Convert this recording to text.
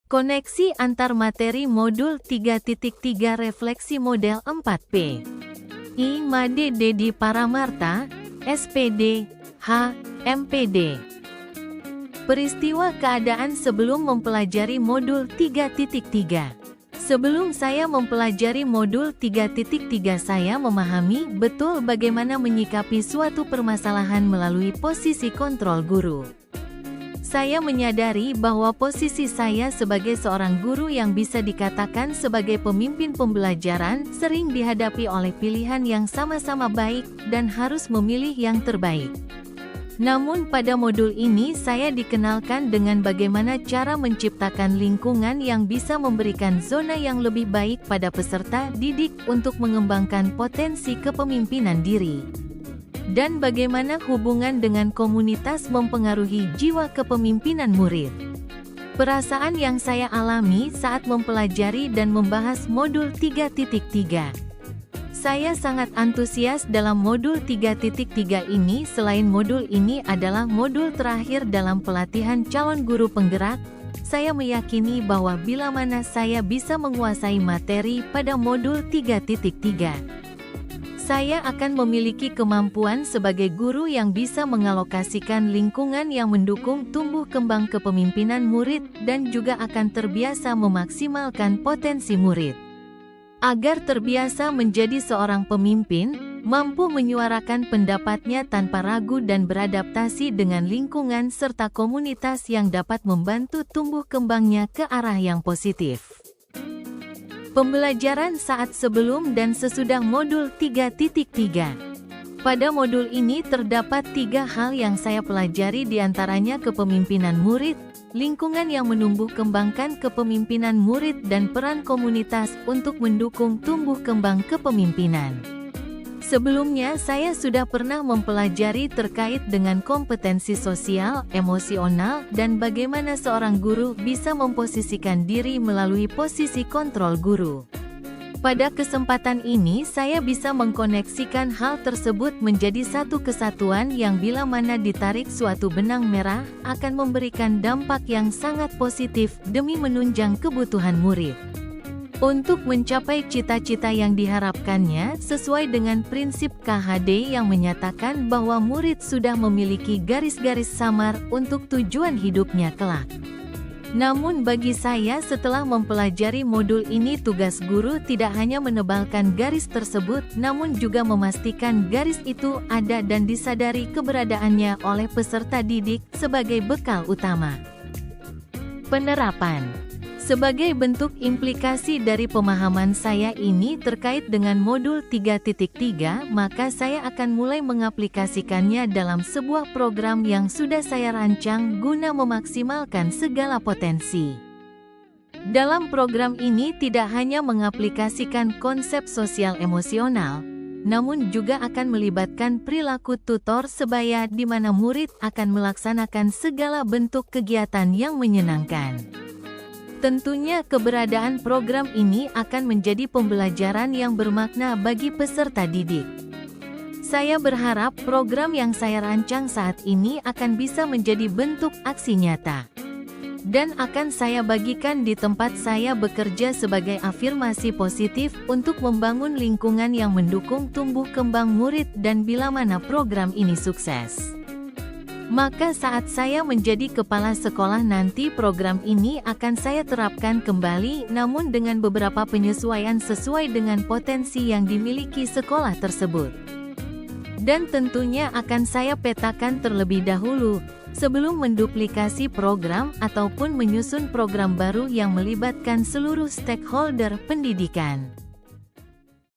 Koneksi antar materi modul 3.3 refleksi model 4P. I. Made Dedi Paramarta, SPD, H. MPD. Peristiwa keadaan sebelum mempelajari modul 3.3. Sebelum saya mempelajari modul 3.3 saya memahami betul bagaimana menyikapi suatu permasalahan melalui posisi kontrol guru. Saya menyadari bahwa posisi saya sebagai seorang guru yang bisa dikatakan sebagai pemimpin pembelajaran sering dihadapi oleh pilihan yang sama-sama baik dan harus memilih yang terbaik. Namun pada modul ini saya dikenalkan dengan bagaimana cara menciptakan lingkungan yang bisa memberikan zona yang lebih baik pada peserta didik untuk mengembangkan potensi kepemimpinan diri. Dan bagaimana hubungan dengan komunitas mempengaruhi jiwa kepemimpinan murid. Perasaan yang saya alami saat mempelajari dan membahas modul 3.3. Saya sangat antusias dalam modul 3.3 ini. Selain modul ini adalah modul terakhir dalam pelatihan calon guru penggerak, saya meyakini bahwa bila mana saya bisa menguasai materi pada modul 3.3, saya akan memiliki kemampuan sebagai guru yang bisa mengalokasikan lingkungan yang mendukung tumbuh kembang kepemimpinan murid dan juga akan terbiasa memaksimalkan potensi murid. Agar terbiasa menjadi seorang pemimpin, mampu menyuarakan pendapatnya tanpa ragu dan beradaptasi dengan lingkungan serta komunitas yang dapat membantu tumbuh kembangnya ke arah yang positif. Pembelajaran saat sebelum dan sesudah modul 3.3. Pada modul ini terdapat 3 hal yang saya pelajari, diantaranya kepemimpinan murid, lingkungan yang menumbuh kembangkan kepemimpinan murid dan peran komunitas untuk mendukung tumbuh kembang kepemimpinan. Sebelumnya saya sudah pernah mempelajari terkait dengan kompetensi sosial, emosional, dan bagaimana seorang guru bisa memposisikan diri melalui posisi kontrol guru. Pada kesempatan ini saya bisa mengkoneksikan hal tersebut menjadi satu kesatuan yang bila mana ditarik suatu benang merah akan memberikan dampak yang sangat positif demi menunjang kebutuhan murid. Untuk mencapai cita-cita yang diharapkannya sesuai dengan prinsip KHD yang menyatakan bahwa murid sudah memiliki garis-garis samar untuk tujuan hidupnya kelak. Namun bagi saya setelah mempelajari modul ini, tugas guru tidak hanya menebalkan garis tersebut, namun juga memastikan garis itu ada dan disadari keberadaannya oleh peserta didik sebagai bekal utama. Penerapan. Sebagai bentuk implikasi dari pemahaman saya ini terkait dengan modul 3.3, maka saya akan mulai mengaplikasikannya dalam sebuah program yang sudah saya rancang guna memaksimalkan segala potensi. Dalam program ini tidak hanya mengaplikasikan konsep sosial emosional, namun juga akan melibatkan perilaku tutor sebaya di mana murid akan melaksanakan segala bentuk kegiatan yang menyenangkan. Tentunya keberadaan program ini akan menjadi pembelajaran yang bermakna bagi peserta didik. Saya berharap program yang saya rancang saat ini akan bisa menjadi bentuk aksi nyata. Dan akan saya bagikan di tempat saya bekerja sebagai afirmasi positif untuk membangun lingkungan yang mendukung tumbuh kembang murid, dan bila mana program ini sukses, maka saat saya menjadi kepala sekolah nanti program ini akan saya terapkan kembali, namun dengan beberapa penyesuaian sesuai dengan potensi yang dimiliki sekolah tersebut. Dan tentunya akan saya petakan terlebih dahulu, sebelum menduplikasi program ataupun menyusun program baru yang melibatkan seluruh stakeholder pendidikan.